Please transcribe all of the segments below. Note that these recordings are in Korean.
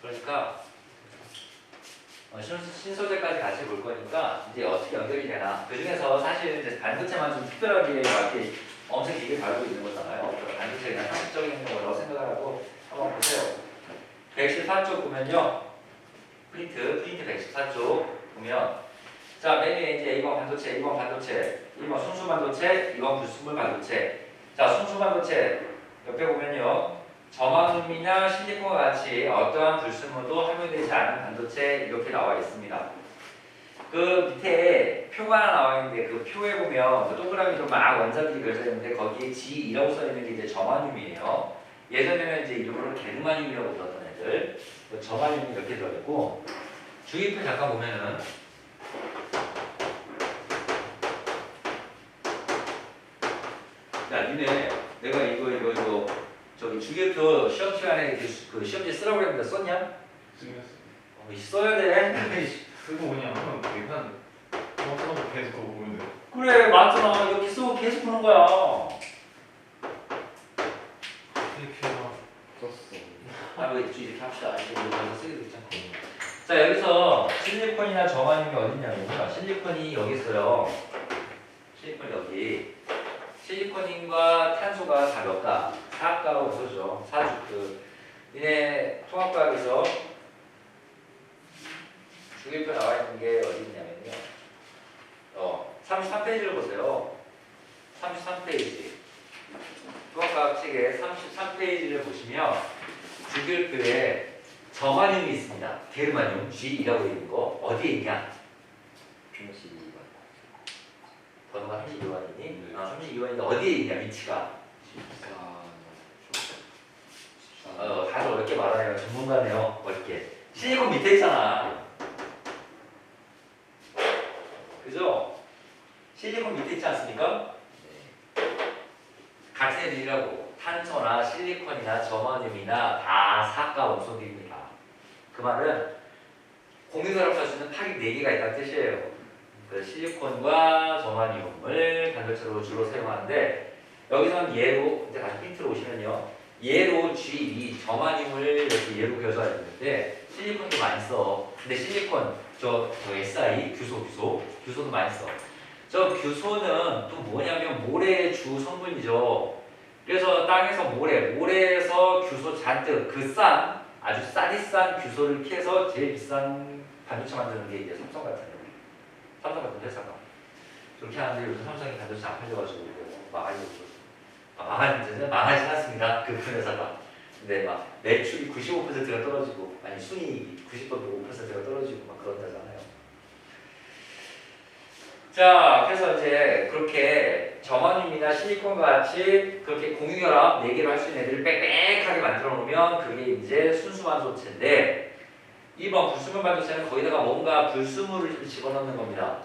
그러니까 신소재까지 같이 볼 거니까 이제 어떻게 연결이 되나. 그 중에서 사실 이제 반도체만 좀 특별하게 이렇게 엄청 길게 달고 있는 거잖아요. 반도체 그냥 상식적인 거라고 생각을 하고 한번 보세요. 114쪽 보면요. 프린트 114쪽 보면 자, 맨 위에 이제 1번 반도체, 1번 반도체, 1번 순수 반도체, 2번 불순물 반도체. 자, 순수 반도체 옆에 보면요. 점화음이나 실리콘과 같이 어떠한 불순물도 함유되지 않은 반도체 이렇게 나와 있습니다. 그 밑에 표가 하나 나와 있는데 그 표에 보면 그 동그라미로 막 원자들이 그려져 있는데 거기에 G2라고 써 있는 게 이제 점화륨이에요. 예전에는 이제 일부러 게르마늄이라고 불렀던 애들. 점화륨이 이렇게 들어있고 주의표 잠깐 보면은 야, 니네 내가 이거 저기 주기표 시험 시간에 그 시험지 쓰라고 했는데 썼냐? 써야 돼. 쓰고 그냥 하면 되게 한 정확한 계속 그거 보면 돼. 그래, 맞잖아. 여기 쓰고 계속 보는 거야. 이렇게 해서 썼어. 아, 왜 이렇게 합시다. 이거 여기서 쓰기도 귀찮고. 자, 여기서 실리콘이나 점화륨이 어딨냐면요. 실리콘이 여기 있어요. 실리콘 여기. 실리콘과 탄소가 다 몇 가? 4가로 써죠. 4주 니네 통합과학에서 주기표 나와 있는 게 어디 있냐면요. 33페이지를 보세요. 33페이지. 통합과학 책의 33페이지를 보시면 주기표에 점화륨이 있습니다. 게르마늄 G2라고 있는 거 어디에 있냐? 32번. 번호가 32번이니? 네. 32번인데 어디에 있냐, 위치가? 다들 어렵게 말하네요. 전문가네요. 어렵게. 실리콘 밑에 있잖아. 그죠? 실리콘 밑에 있지 않습니까? 같은 애들이라고. 탄소나 실리콘이나 점화륨이나 다 사가 원소들입니다. 그 말은 공유결합할 수 있는 파기 4개가 있다는 뜻이에요. 그 실리콘과 점화륨을 반도체로 주로 사용하는데 여기서는 얘로 이제 다시 힌트로 오시면요. 얘로 G2 점화륨을 이렇게 얘로 그려줘야 되는데 실리콘도 많이 써. 근데 실리콘 저 SI 규소도 많이 써. 저 규소는 또 뭐냐면 모래의 주 성분이죠. 그래서 땅에서 모래에서 규소 잔뜩 아주 싸디 싼 규소를 캐서 제일 비싼 반도체 만드는 게 이제 삼성 같은 회사가 그렇게 하는데 요즘 삼성이 반도체 안 팔려가지고 망하진 않습니다. 그 회사가. 근데 막 매출이 95%가 떨어지고 아니 순이익이 95%가 떨어지고 막 그런다잖아요. 자, 그래서 이제 그렇게 점화륨이나 실리콘과 같이 그렇게 공유결합 4개로 할 수 있는 애들을 빽빽하게 만들어 놓으면 그게 이제 순수 반도체인데 2번 불순물 반도체는 거기다가 뭔가 불순물을 집어넣는 겁니다.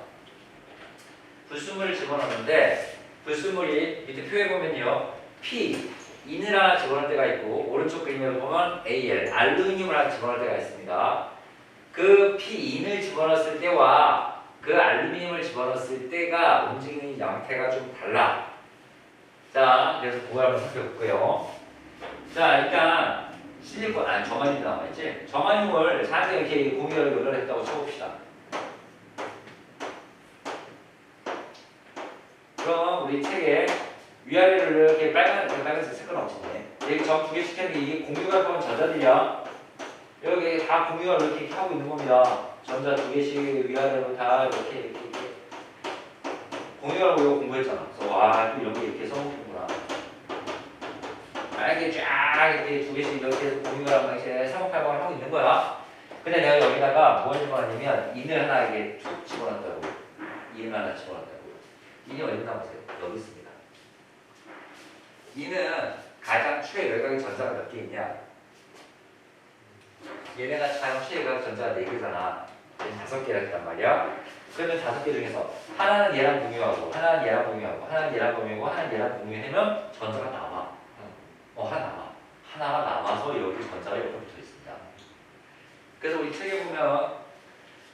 불순물을 집어넣는데 불순물이 밑에 표에 보면요. P, 인을 하나 집어넣을 때가 있고 오른쪽 그림을 보면 AL, 알루미늄을 하나 집어넣을 때가 있습니다. 그 P, 인을 집어넣었을 때와 그 알루미늄을 집어넣었을 때가 움직이는 양태가 좀 달라. 자, 그래서 그걸 한번 살펴볼게요. 자, 일단 실리콘, 점화륨이 나와있지? 점화륨을 사실 이렇게 공유결합 연결했다고 쳐봅시다. 그럼 우리 책에 위아래를 이렇게 빨간색 색깔 없이네. 여기 점 2개씩 했는데 이게 공유결합하면 전자들이야. 여기 다 공유결합 이렇게 하고 있는 겁니다. 전자 2개씩 위아래로 다 이렇게 공유결합 이거 공부했잖아. 그래서 와, 또 이런 게 이렇게 써먹는구나. 이렇게 쫙 이렇게 2개씩 이렇게 해서 공유결합 이렇게 사목팔목을 하고 있는 거야. 근데 내가 여기다가 뭘 집어넣냐면 인을 하나 이렇게 툭 집어넣었다고. 인을 하나 집어넣었다고. 인이 어디 나오세요? 여기 있습니다. 인은 가장 최외곽의 전자가 몇 개 있냐? 얘네가 가장 최외곽 전자가 4개잖아. 5개라 했단 말이야. 그러면 5개 중에서 하나는 얘랑 공유하고 하나는 얘랑 공유하고 하나는 얘랑 공유하고 하나는 얘랑 공유하면 전자가 남아. 하나가 남아서 여기 전자가 옆에 붙어 있습니다. 그래서 우리 책에 보면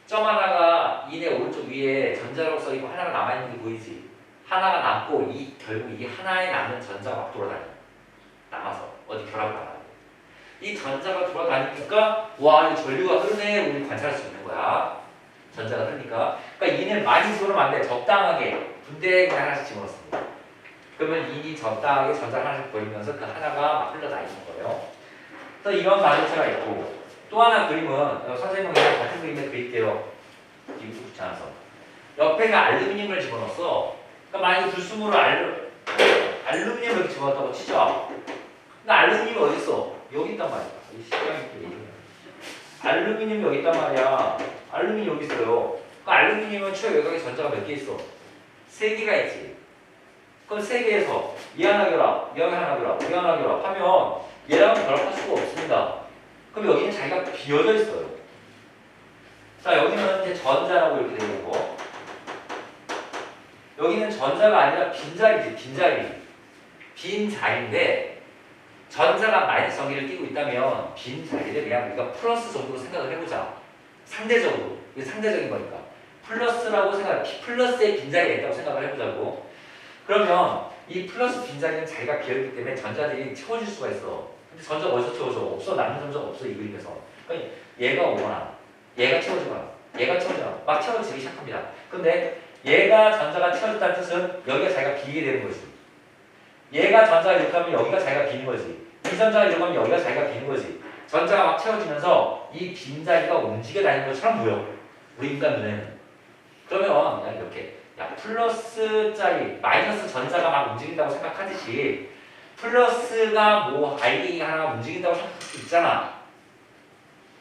점 하나가 인의 오른쪽 위에 전자라고 써 있고 하나가 남아 있는 게 보이지? 하나가 남고 결국 이 하나에 남는 전자가 막 돌아다녀. 남아서 어디 결합을 안 하고. 이 전자가 돌아다니니까 와, 이 전류가 흐르네 우리 관찰할 수 있는 거야. 전자가 흐르니까. 그러니까 이는 많이 집어넣으면 안 돼. 적당하게 분대 그냥 하나씩 집어넣습니다. 그러면 이 적당하게 전자를 하나씩 버리면서 그 하나가 막 흘러다니는 거예요. 또 이런 반도체가 있고 또 하나 그림은 선생님이 같은 그림을 그릴게요. 이거 귀찮아서. 옆에가 알루미늄을 집어넣었어. 그러니까 만약에 불순물을 알루미늄을 이렇게 집어넣었다고 치죠. 근데 알루미늄이 어디 있어? 여기 있단 말이야. 이 식량이 알루미늄이 여기 있단 말이야. 알루미늄 여기 있어요. 그 알루미늄은 최외곽에 전자가 몇 개 있어? 3개가 있지. 그럼 3개에서 얘 하나 결합, 얘 하나 결합, 얘 하나 결합 하면 얘랑은 결합할 수가 없습니다. 그럼 여기는 자기가 비어져 있어요. 자, 여기는 이제 전자라고 이렇게 되는 거. 여기는 전자가 아니라 빈자리지, 빈자리. 빈자리인데 전자가 마이너스 전기를 띠고 있다면 빈자리를 그냥 우리가 플러스 정도로 생각을 해보자. 상대적으로. 이게 상대적인 거니까. 플러스라고 플러스의 빈자리가 있다고 생각을 해보자고. 그러면 이 플러스 빈자리는 자기가 비어있기 때문에 전자들이 채워질 수가 있어. 근데 전자가 어디서 채워져? 없어. 남는 전자가 없어. 이 그림에서. 그러니까 얘가 오거나 얘가 채워지거나 얘가 채워지거나 막 채워지기 시작합니다. 근데 얘가 전자가 채워졌다는 뜻은 여기가 자기가 비게 되는 거지. 얘가 전자가 이렇게 하면 여기가 자기가 비는 거지. 이 전자가 이렇게 하면 여기가 자기가 비는 거지. 전자가 막 채워지면서 이 빈자리가 움직여 다니는 것처럼 보여. 우리 인간 눈에는. 그러면 그냥 이렇게 야 플러스짜리 마이너스 전자가 막 움직인다고 생각하듯이 플러스가 뭐 알갱이 하나 움직인다고 생각할 수 있잖아.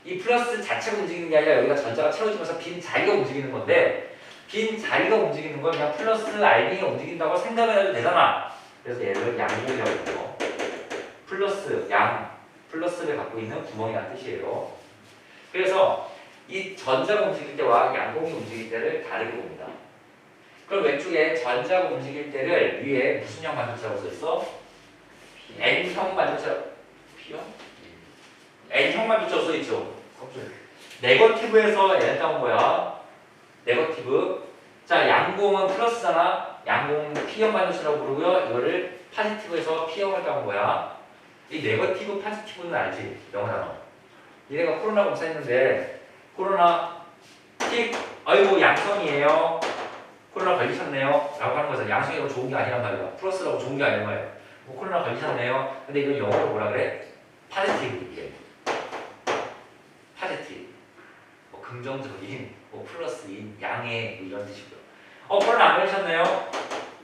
이 플러스 자체가 움직이는 게 아니라 여기가 전자가 채워지면서 빈 자리가 움직이는 건데 빈 자리가 움직이는 건 그냥 플러스 알갱이가 움직인다고 생각을 해도 되잖아. 그래서 얘를 양공이라고 해요. 플러스, 플러스를 갖고 있는 구멍이라는 뜻이에요. 그래서 이 전자가 움직일 때와 양공이 움직일 때를 다르게 봅니다. 그럼 왼쪽에 전자가 움직일 때를 위에 무슨 형 반도체라고 써있어? N형 반도체, P형? N형 반도체로 써있죠. 네거티브에서 N 따온 거야. 네거티브. 자, 양공은 플러스잖아. 양공 P형 반도체라고 부르고요. 이거를 파지티브에서 P형을 따온 거야. 이 네거티브, 파지티브는 알지? 영어 단어. 얘네가 코로나 검사했는데 코로나 틱, 아이고 양성이에요. 코로나 걸리셨네요. 라고 하는 거죠. 양성이라고 좋은 게 아니란 말이야. 플러스라고 좋은 게 아니란 말이야. 뭐 코로나 걸리셨네요. 근데 이건 영어로 뭐라 그래? 파지티브. 이게. 파지티브. 뭐 긍정적인, 뭐 플러스인, 양의 뭐 이런 뜻이고요. 코로나 안 걸리셨네요.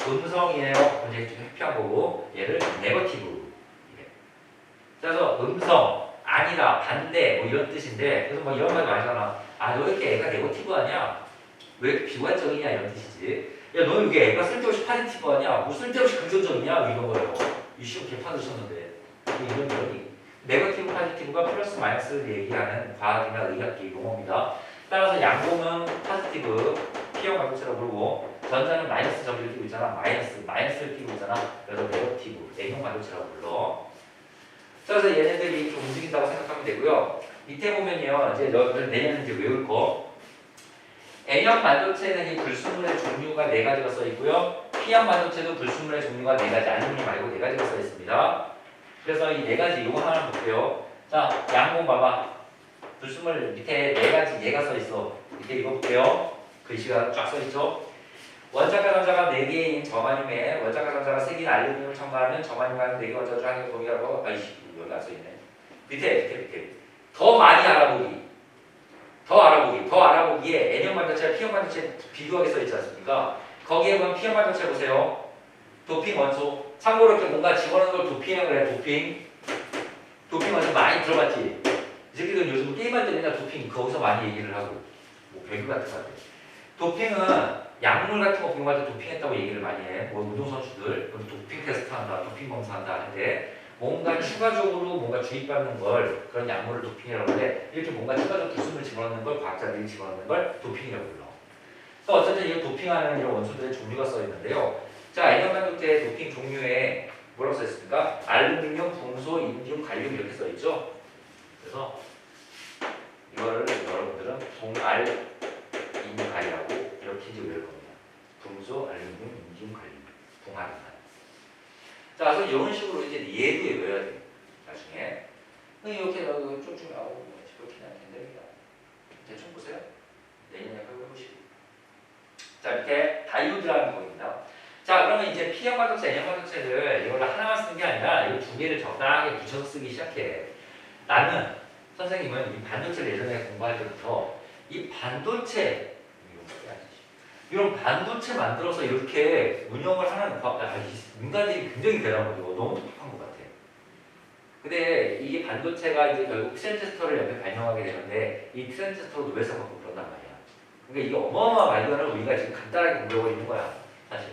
음성이에요. 이제 좀 회피한 거고 얘를 네거티브. 그래서 음성, 아니다, 반대 뭐 이런 뜻인데 그래서 뭐 이런 말 많이 하잖아. 아, 너 이렇게 애가 네거티브 아니야? 왜 이렇게 비관적이냐 이런 뜻이지. 야, 너 이게 애가 쓸데없이 파지티브 아니야? 뭐 쓸데없이 긍정적이냐? 이런 거예요. 이 시험 개판 드셨는데 이런 거니. 네거티브, 파지티브가 플러스 마이너스를 얘기하는 과학이나 의학기 용어입니다. 따라서 양공은 파지티브, P형 반도체라고 부르고 전자는 마이너스 점을 띄고 있잖아. 마이너스를 띄고 있잖아. 그래서 네거티브, N형 반도체라고 불러. 그래서 얘네들이 이렇게 움직인다고 생각하면 되고요. 밑에 보면요, 이제 내년에 이제 외울 거. N형 반도체는 이 불순물의 종류가 4가지가 써 있고요. P형 반도체도 불순물의 종류가 4가지, 알루미늄 말고 4가지가 써 있습니다. 그래서 이 4가지 이거 하나 볼게요. 자, 양공 봐봐. 불순물 밑에 4가지 얘가 써 있어. 밑에 이거 볼게요. 글씨가 쫙 써 있죠. 원자가 전자가 4개인 저마늄에 원자가 전자가 3개인 알루미늄을 첨가하면 저마늄과는 4개 원자 중 한 개 동일하고 아이씨 여기 안 써 있네. 밑에 더 많이 알아보기. 더 알아보기에 N형 반도체와 P형 반도체 비교하게 써 있지 않습니까? 거기에 보면 P형 반도체 보세요. 도핑 원소. 참고로 이렇게 뭔가 집어넣는 걸 도핑이라고 해. 도핑 원소 많이 들어봤지? 이 새끼들 요즘 게임할 때 맨날 도핑 거기서 많이 얘기를 하고 뭐 배구 같은 거 같아. 도핑은 약물 같은 거 복용할 때 도핑했다고 얘기를 많이 해. 뭐 운동선수들 도핑 테스트한다, 도핑 검사한다 하는데 뭔가 추가적으로 뭔가 주입받는 걸 그런 약물을 도핑이라고 하는데 이렇게 뭔가 추가적 기술을 집어넣는 걸 과학자들이 집어넣는 걸 도핑이라고 불러. 그래서 어쨌든 이 도핑하는 이런 원소들의 종류가 써 있는데요. 자, N형 반도체 도핑 종류에 뭐라고 써 있습니까? 알루미늄, 붕소, 인디움, 갈륨 이렇게 써 있죠. 그래서 이거를 여러분들은 동알 인갈이라고 이렇게 이제 외울 겁니다. 붕소, 알루미늄, 인디움, 갈륨, 동알 인갈. 자, 그래서 이런 식으로 이제 얘도 외워야 돼. 나중에 이렇게 쭉쭉 나오고 이렇게 된답니다. 대충 보세요. 내년에 해보시고. 자, 이렇게 다이오드라는 거입니다. 자, 그러면 이제 P형 반도체, N형 반도체를 이걸 하나만 쓰는 게 아니라 이 두 개를 적당하게 붙여서 쓰기 시작해. 나는 선생님은 이 반도체를 예전에 공부할 때부터 이 반도체 이런 반도체 만들어서 이렇게 운영을 하는 인간들이 굉장히 대단한 거죠. 너무 똑똑한 것 같아. 근데 이게 반도체가 이제 결국 트랜지스터를 옆에 발명하게 되는데 이 트랜지스터를 노예서 갖고 그런단 말이야. 그러니까 이게 어마어마한 발견을 우리가 지금 간단하게 공부하고 있는 거야. 사실.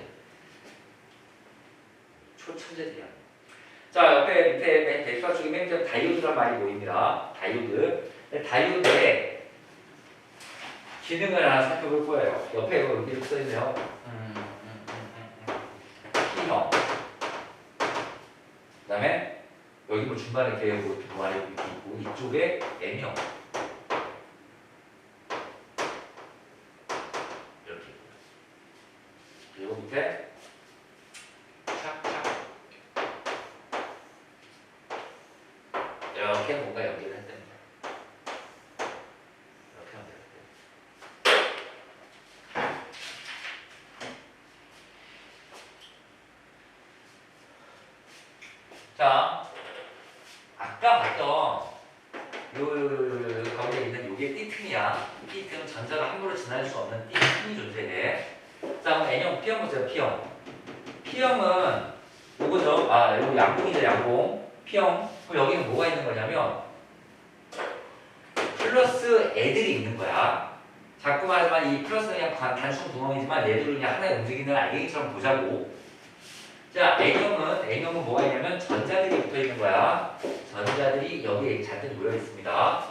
초천재들이야. 자, 옆에 밑에 맨 대수학 쪽에 맨 밑에 다이오드란 말이 보입니다. 다이오드. 다이오드의 기능을 하나 살펴볼 거예요. 옆에 이렇게 써있네요. P형. 그 다음에 여기 뭐 중간에 이렇게 뭐 안에 이렇게 있고 이쪽에 N형. 이렇게. 그리고 밑에 착착. 이렇게 뭔가 연결을 했답니다. 이렇게 연결했대요. 자, 아까 봤던 가운데 있는 요게 띠틈이야. 띠틈 전자가 함부로 지나갈 수 없는 띠틈이 존재해. 자, 그럼 N형, P형 보세요. P형. P형은 요거죠. 아, 요거 양봉이죠. 양봉. P형. 그럼 여기는 뭐가 있는 거냐면 플러스 애들이 있는 거야. 자꾸 말하지만 이 플러스는 그냥 단순 구멍이지만 얘들은 그냥 하나의 움직이는 알갱이처럼 보자고. 자, N형은 뭐가 있냐면 전자들이 붙어 있는 거야. 전자들이 여기에 잔뜩 모여 있습니다.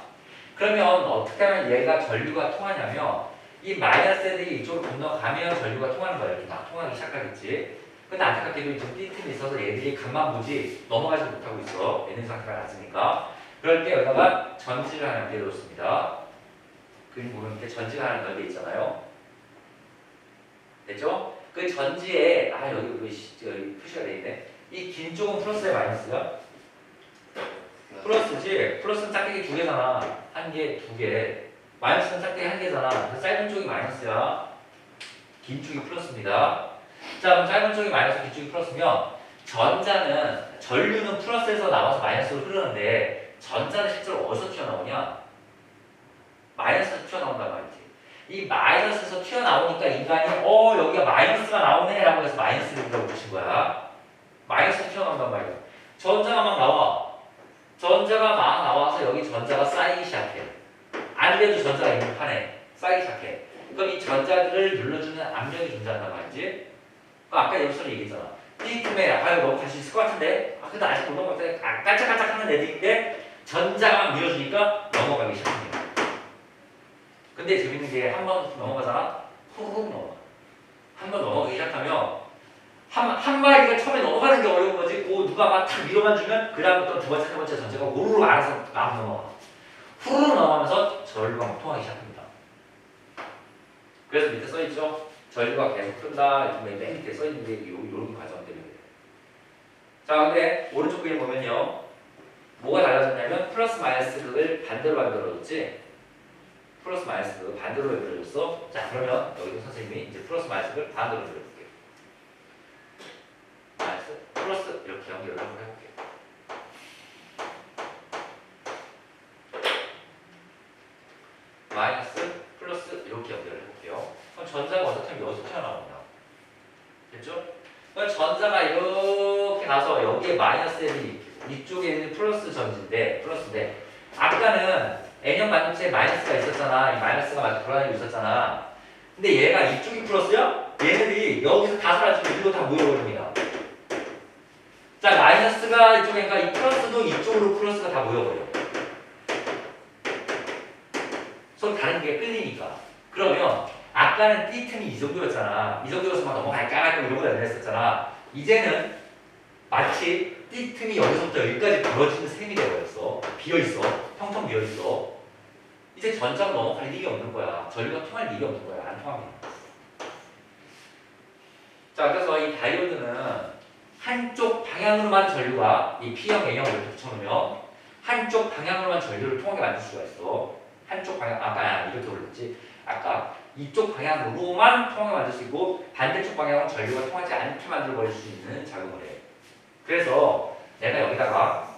그러면 어떻게 하면 얘가 전류가 통하냐면 이 마이너스 애들이 이쪽으로 건너가면 전류가 통하는 거야. 이렇게 막 통하기 시작하겠지. 근데 안타깝게도 지금 띠틈이 있어서 얘들이 간만 보지 넘어가지 못하고 있어. 에너지 상태가 낮으니까. 그럴 때 여기다가 전지를 하나 연결해줬습니다. 그림 보면 이렇게 전지가 하나 연결돼 있잖아요. 됐죠? 그 전지에 여기 표시가 돼 있네. 이 긴 쪽은 플러스에 마이너스야? 플러스지. 플러스는 짝대기 두 개잖아. 한 개, 두 개. 마이너스는 짝대기 한 개잖아. 그래서 짧은 쪽이 마이너스야. 긴 쪽이 플러스입니다. 자, 그럼 짧은 쪽이 마이너스, 긴 쪽이 플러스면 전류는 플러스에서 나와서 마이너스로 흐르는데 전자는 실제로 어디서 튀어나오냐? 마이너스에서 튀어나온단 말이지. 이 마이너스에서 튀어나오니까 인간이 여기가 마이너스가 나오네 라고 해서 마이너스를 여기다 붙인 거야. 마이너스에서 튀어나온단 말이야. 전자가 막 나와. 전자가 막 나와서 여기 전자가 쌓이기 시작해. 안 돼도 전자가 있는 판에 쌓이기 시작해. 그럼 이 전자들을 눌러주는 압력이 존재한단 말이지. 아까 여기서 얘기했잖아. 띠틈에 너무 갈 수 있을 것 같은데 근데 아직 못 넘어갔대. 깔짝깔짝 하는 애들인데 전자가 막 밀어주니까 넘어가기 시작합니다. 근데 재밌는 게 한 번 넘어가잖아. 후루룩 넘어가. 한 번 넘어가기 시작하면 한 마리가 처음에 넘어가는 게 어려운 거지. 누가 막 탁 밀어만 주면 그 다음부터 두 번째, 세 번째 전체가 우르르 알아서 막 넘어가. 후루룩 넘어가면서 전류가 막 통하기 시작합니다. 그래서 밑에 써있죠. 전류가 계속 끈다. 맨 밑에 써있는 게 이런 과정 때문에. 자, 근데 오른쪽 그림 보면요. 뭐가 달라졌냐면 플러스 마이너스 극을 반대로 만들어줬지. 플러스 마이너스 극을 반대로 만들어줬어. 자, 그러면 여기서 선생님이 이제 플러스 마이너스 극을 반대로 만들어줄게요. 마이너스, 플러스 이렇게 연결을 한번 해볼게요. 마이너스, 플러스 이렇게 연결을 해볼게요. 그럼 전자가 어떻게 하면 여기서 튀어나온다. 됐죠? 그럼 전자가 이렇게 가서 여기에 마이너스 애들이 이쪽에 있는 플러스인데 아까는 N형 반도체에 마이너스가 있었잖아. 이 마이너스가 막 돌아다니고 있었잖아. 근데 얘가 이쪽이 플러스야? 얘네들이 여기서 다 사라지고 이리로 다 모여버립니다. 자, 마이너스가 이쪽이니까 이 플러스도 이쪽으로 플러스가 다 모여버려. 서로 다른 게 끌리니까. 그러면 아까는 띠틈이 이 정도였잖아. 이 정도여서 막 넘어갈까 말까 이러고 다녔었잖아. 이제는 마치 띠틈이 여기서부터 여기까지 벌어지는 셈이 되어버렸어. 비어있어. 텅텅 비어있어. 이제 전자가 넘어갈 일이 없는 거야. 전류가 통할 일이 없는 거야. 안 통합니다. 자, 그래서 이 다이오드는 한쪽 방향으로만 전류가 이 P형, N형을 이렇게 붙여놓으면 한쪽 방향으로만 전류를 통하게 만들 수가 있어. 한쪽 방향, 아까 이렇게 올렸지. 아까 이쪽 방향으로만 통하게 만들 수 있고 반대쪽 방향은 전류가 통하지 않게 만들어 버릴 수 있는 작용을 해. 그래서 내가 여기다가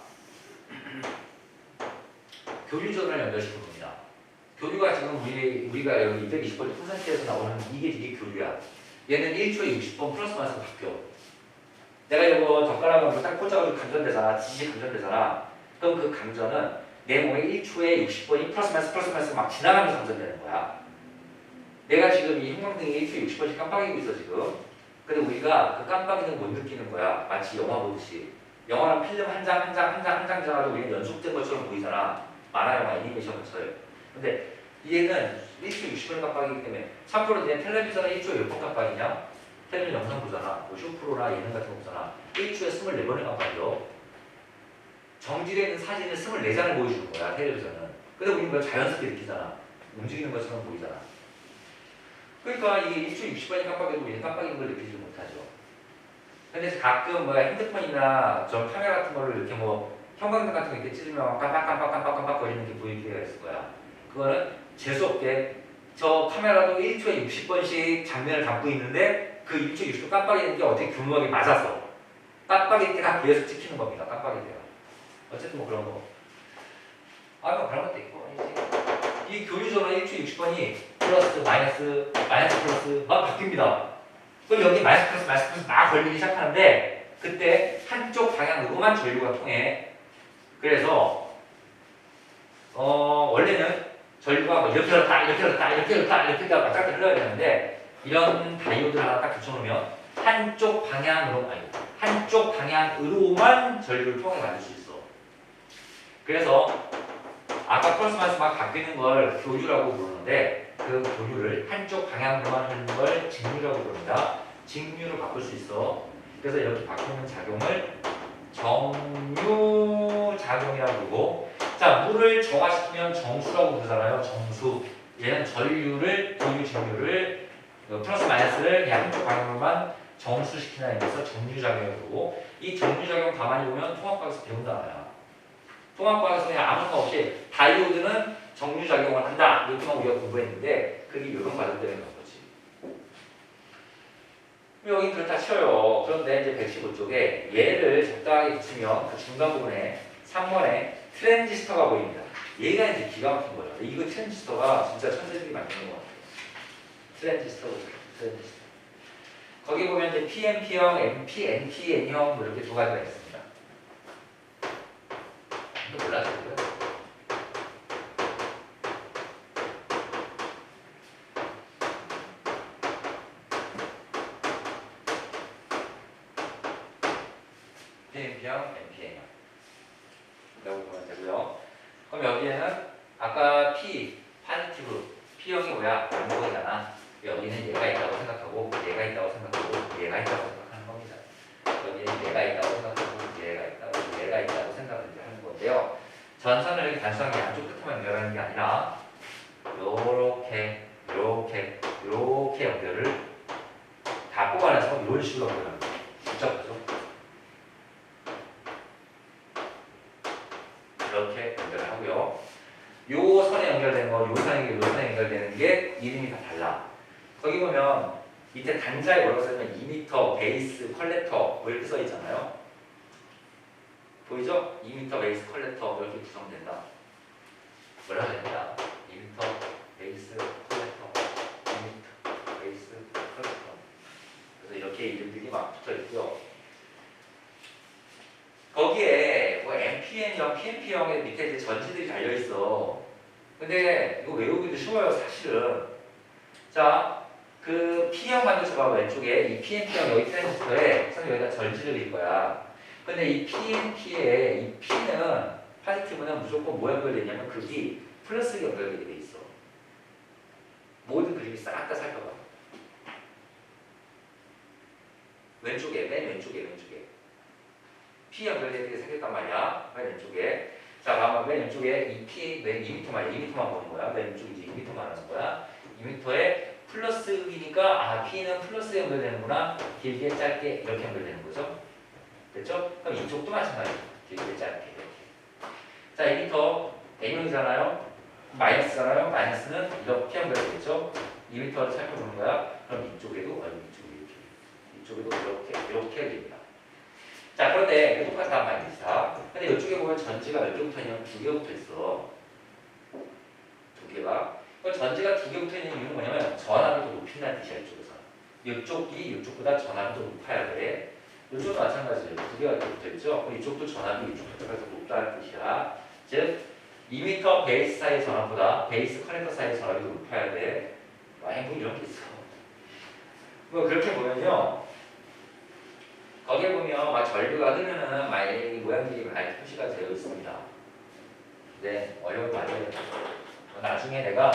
교류전을 연결시켜 봅니다. 교류가 지금 우리가 여기 220V 퍼센트에서 나오는 이게 교류야. 얘는 1초에 60번 플러스 마이너스 바뀌어. 내가 이거 젓가락으로 딱 꽂아가지고 감전되잖아. 지지 감전되잖아. 그럼 그 감전은 내 몸에 1초에 60번이 플러스 마이너스 막 지나가면서 감전되는 거야. 내가 지금 이 형광등이 1초에 60번씩 깜빡이고 있어 지금. 근데 우리가 그 깜빡이는 못 느끼는 거야. 마치 영화 보듯이. 영화랑 필름 한 장 지나가도 우리는 연속된 것처럼 보이잖아. 만화 영화 애니메이션처럼. 근데 얘는 1초에 60번 깜빡이기 때문에 참고로 그냥 텔레비전은 1초에 몇 번 깜빡이냐? 텔레비전 영상 보잖아. 뭐 쇼프로나 예능 같은 거 보잖아. 1초에 24번을 깜빡여. 정지되어 있는 사진을 24장을 보여주는 거야, 텔레비전은. 근데 우리는 그걸 자연스럽게 느끼잖아. 움직이는 것처럼 보이잖아. 그러니까 이게 1초에 60번이 깜빡여도 우리는 깜빡이는 걸 느끼지 못하죠. 근데 가끔 뭐 핸드폰이나 저 카메라 같은 거를 이렇게 뭐 형광등 같은 거 이렇게 찌르면 깜빡 거리는 게 보일 때가 있을 거야. 그거는 재수없게 저 카메라도 1초에 60번씩 장면을 담고 있는데 그 1초에 60번 깜빡이는 게 어떻게 교묘하게 맞아서 깜빡일 때가 계속 찍히는 겁니다. 깜빡일 때가. 어쨌든 뭐 그런 거. 뭐 그런 것도 있고. 이 교류전원 1초에 60번이 플러스 마이너스 플러스 막 바뀝니다. 그럼 여기 마이너스 플러스 막 걸리기 시작하는데 그때 한쪽 방향으로만 전류가 통해. 그래서 원래는 전류가 뭐 이렇게 흘렀다 왔다 갔다 흘러야 되는데 이런 다이오드를 하나 딱 붙여놓으면 한쪽 방향으로만 전류를 통하게 만들 수 있어. 그래서 아까 플러스 마이너스 막 바뀌는 걸 교류라고 부르는데 그 교류를 한쪽 방향으로만 하는 걸 직류라고 부릅니다. 직류로 바꿀 수 있어. 그래서 이렇게 바꾸는 작용을 정류작용이라고 부르고, 자, 물을 정화시키면 정수라고 부르잖아요. 정수. 얘는 전류를, 교류, 직류를 플러스 마이너스를 그냥 한쪽 방향으로만 정수시키는 의미에서 정류작용이라고 부르고, 이 정류작용 가만히 보면 통합과학에서 배운다나요. 통합과학에서 그냥 아무 생각 없이 다이오드는 정류작용을 한다. 이렇게만 우리가 공부했는데 그게 이런 과정 때문에 그런 거지. 여긴 그렇다 쳐요. 그런데 이제 115쪽에 얘를 적당하게 붙이면 그 중간 부분에 3번에 트랜지스터가 보입니다. 얘가 이제 기가 막힌 거죠. 이거 트랜지스터가 진짜 천재들이 만드는 것 같아요. 트랜지스터. 거기 보면 이제 PNP형, NPN형 뭐 이렇게 두 가지가 있습니다. 이거 몰라요? PNP형, NPN형 라고 보면 되고요. 그럼 여기에는 아까 P, 파지티브, P형이 뭐야? 양보이잖아. 여기는 얘가 있다고 생각하고 얘가 있다고 생각하고 얘가 있다고 생각하는 겁니다. 여기는 얘가 있다고 생각하고 얘가 있다고 생각을 하는 건데요. 전선을 이렇게 단순하게 양쪽 끝에만 연결하는 게 아니라 요렇게 연결을 다 뽑아내서 이런 식으로 연결합니다. 복잡하죠? 이렇게 연결을 하고요. 요 선에 연결되는 거, 요 선에 연결되는 게 이름이 다 달라. 거기 보면 밑에 단자에 뭐라고 써있면 2m 베이스 컬렉터 뭐 이렇게 써있잖아요. 보이죠? 2m 베이스 컬렉터 이렇게 구성된다. 뭐라고 해야 되나? 2m 베이스 컬렉터, 2m 베이스 컬렉터. 그래서 이렇게 이름들이 막 붙어있고요. 거기에 뭐 MPN형, PNP형의 밑에 이제 전지들이 달려있어. 근데 이거 외우기도 쉬워요, 사실은. 자, 그 P형 만들어봐 왼쪽에 이 PNP형 여기 트랜지스터에 선생님 여기다 전지를 일 거야. 근데 이 PNP에 이 P는 파지티브는 무조건 뭐 연결되어 있냐면 극이 플러스 연결되게 돼 있어. 모든 그림이 싹 다 살펴봐. 맨 왼쪽에 P 연결되게 생겼단 말이야. 맨 왼쪽에. 자, 그러면 맨 왼쪽에 이 P 맨 2m만 보는 거야. 맨 왼쪽이 이제 2m만 하는 거야. 2m에 플러스이니까 P는 플러스 연결되는구나. 길게 짧게 이렇게 연결되는 거죠. 됐죠? 그럼 이쪽도 마찬가지예요. 길게 짧게 이렇게. 자, 2m N형이잖아요. 마이너스잖아요. 마이너스는 이렇게 하면 되겠죠. 2m를 살펴보는 거야. 그럼 이쪽에도 이쪽에도 이렇게 됩니다. 자, 그런데 똑같단 말이야. 근데 이쪽에 보면 전지가 몇 개부터 있냐면 2개 붙어 있어. 2개가. 그 전지가 2개 붙어 있는 이유는 뭐냐면 전압을 더 높인다는 뜻이야, 이쪽에서. 이쪽이 이쪽보다 전압이 더 높아야 돼. 이쪽도 마찬가지예요. 2개가 이렇게 붙어 있죠. 그럼 이쪽도 전압이 이쪽보다 더 높다는 뜻이야. 즉, 2m 베이스 사이의 전압보다 베이스 커넥터 사이의 전압이 더 높아야 돼. 뭐 이런 게 있어. 뭐 그렇게 보면요. 거기에 보면 막 전류가 흐르는 이 모양들이 많이 표시가 되어 있습니다. 네, 어려운 말이에요. 나중에 내가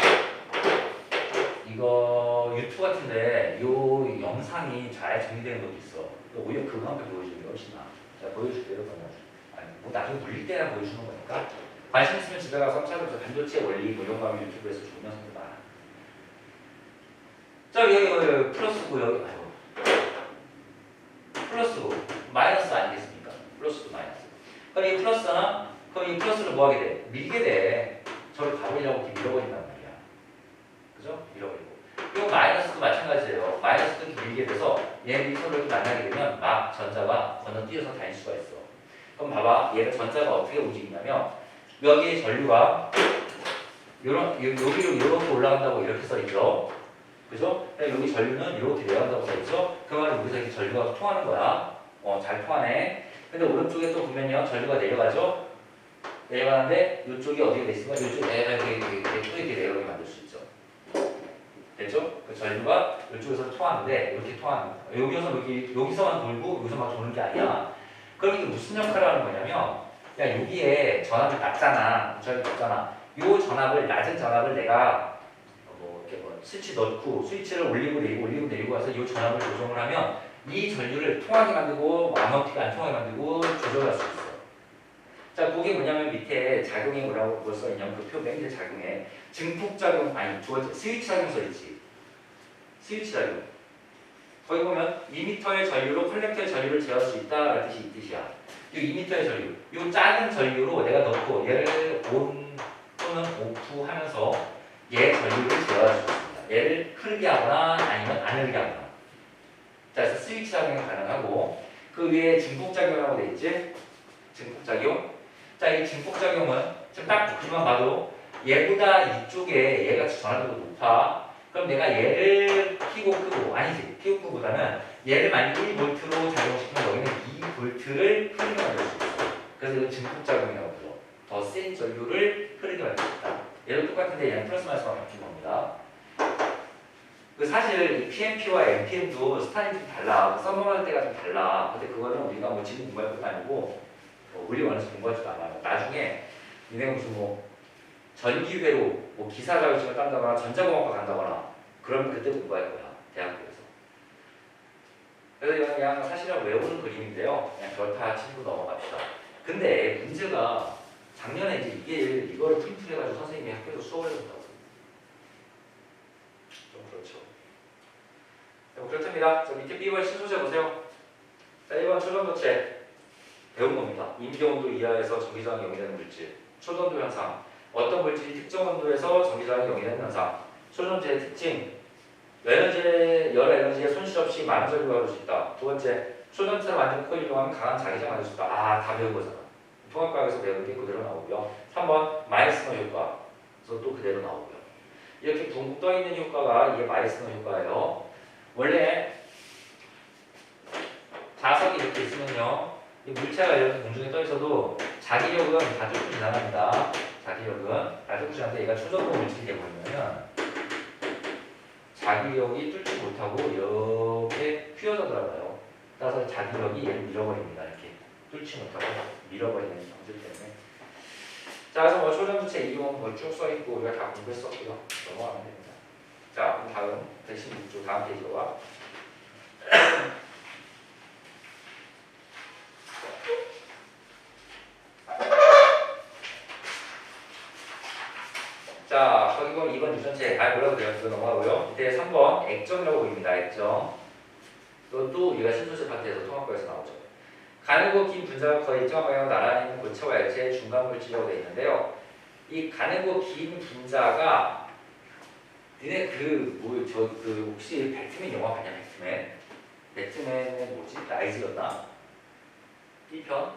이거 유튜브 같은데 이 영상이 잘 정리되는 것도 있어. 오히려 그거 한번 보여주는 게 훨씬 나아. 자, 보여줄게요. 아니, 뭐 나중에 물릴 때나 보여주는 거니까. 관심 있으면 집에 가서 찾아보세요. 반도체 원리 뭐 이런 거 하면 유튜브에서 좋은 영상들 많아. 자, 여기 플러스고 여기 플러스고 마이너스 아니겠습니까? 플러스도 마이너스. 그럼 이 플러스나 그럼 이 플러스를 뭐 하게 돼? 밀게 돼. 저를 가버리려고 이렇게 밀어버린단 말이야. 그죠? 밀어버리고. 그리고 마이너스도 마찬가지예요. 마이너스도 이렇게 밀게 돼서 얘네들이 서로 이렇게 만나게 되면 막 전자가 건너뛰어서 다닐 수가 있어. 그럼 봐봐. 얘가 전자가 어떻게 움직이냐면 여기 전류가 여기로 이렇게 올라간다고 이렇게 써있죠. 그죠? 여기 전류는 이렇게 내려간다고 써있죠. 그 말은 여기서 이렇게 전류가 통하는 거야. 잘 통하네. 근데 오른쪽에 또 보면요. 전류가 내려가죠. 내려가는데 이쪽이 어디가 돼 있으면 이쪽에 이렇게 내려가게 만들 수 있죠. 됐죠? 그 전류가 이쪽에서 통하는데 이렇게 통하는 거야. 여기서만 돌고 여기서 막 도는 게 아니야. 그럼 이게 무슨 역할을 하는 거냐면 야 여기에 전압이 낮잖아. 전압이 낮잖아. 요 전압을 낮은 전압을 내가 이렇게 스위치 넣고 스위치를 올리고 내리고 해서 이 전압을 조정을 하면 이 전류를 통하게 만들고 아무렇게 안 통하게 만들고 조절할 수 있어. 자, 그게 뭐냐면 밑에 작용이 뭐라고 써있냐면 그 표 맨 밑에 작용에 증폭작용 아니 두 번째 스위치 작용 써있지. 스위치 작용. 거기 보면 2m의 전류로 컬렉터의 전류를 제어할 수 있다라는 뜻이 이 뜻이야. 이 2m의 전류, 이 작은 전류로 내가 넣고 얘를 온 또는 오프 하면서 얘 전류를 제어할 수 있습니다. 얘를 흐르게 하거나 아니면 안 흐르게 하거나. 자, 그래서 스위치 작용이 가능하고 그 위에 증폭작용이라고 돼 있지? 증폭작용. 자, 이 증폭작용은 지금 딱 그만 봐도 얘보다 이쪽에 얘가 전압이 더 높아. 그럼 내가 얘를 켜고 끄고 아니지 켜고 끄고보다는 얘를 만약 1V로 작용시키면 여기는 2V를 흐르게 만들 수 있어. 그래서 이거 증폭작용이라고 불러. 더 센 전류를 흐르게 만들 수 있다. 얘도 똑같은데 얘는 플러스 마이너스가 바뀐 겁니다. 그 사실 이 PMP와 NPM도 스타일이 좀 달라. 썸머할 때가 좀 달라. 근데 그거는 우리가 뭐 지금 공부할 것도 아니고 우리 원에서 공부하지도 않아요. 나중에 니네가 무슨 뭐 전기회로 뭐 기사 자격증을 딴다거나 전자공학과 간다거나 그러면 그때 공부할 거야. 대학교에서. 그래서 이건 그냥 사실은 외우는 그림인데요. 그냥 그렇다 치고 넘어갑시다. 근데 문제가 작년에 이제 이거를 프린트해가지고 선생님이 학교에서 수업을 해준다고. 좀 그렇죠. 뭐 그렇답니다. 저 밑에 B번 신소재 보세요. 자, 1번 초전도체 배운 겁니다. 임기온도 이하에서 전기저항이 영위되는 물질. 초전도 현상. 어떤 물질이 특정 온도에서 전기저항이 영위되는 현상. 초전도체의 특징. 열 에너지의 손실 없이 많은 전류가 흐를 수 있다. 두 번째, 초전도체를 만든 코일 이용하면 강한 자기장을 만들 수 있다. 다 배운 거잖아. 통합과학에서 배운 게 그대로 나오고요. 3번, 마이스너 효과. 그래서 또 그대로 나오고요. 이렇게 붕붕 떠있는 효과가 이게 마이스너 효과예요. 원래 자석이 이렇게 있으면요. 이 물체가 이렇게 공중에 떠 있어도 자기력은 다 뚫고 지나갑니다. 자기력은 다 뚫고 지나는데 얘가 초전도 물질이 되어버리면 자기력이 뚫지 못하고 이렇게 휘어져 들어가요. 따라서 자기력이 얘를 밀어버립니다. 이렇게 뚫지 못하고 밀어버리는 성질 때문에. 자, 그래서 뭐 초전도체 이용 쭉 써있고 우리가 다 공부했었고요. 넘어가면 됩니다. 자, 그럼 다음 116조 다음 페이지로 와. 자, 거기 보면 2번 유전체 뭐라고 돼요? 이거 넘어가고요. 밑에 3번 액정이라고 보입니다. 액정. 이것도 우리가 신소재 파트에서 통합과에서 나오죠. 가늘고 긴 분자가 거의 일정 방향으로 나란히 있는 고체와 액체의 중간 물질이라고 되어 있는데요. 이 가늘고 긴 분자가 니네 혹시 배트맨 영화 봤냐? 배트맨은 뭐지? 라이즈였나? 1편? 2편에서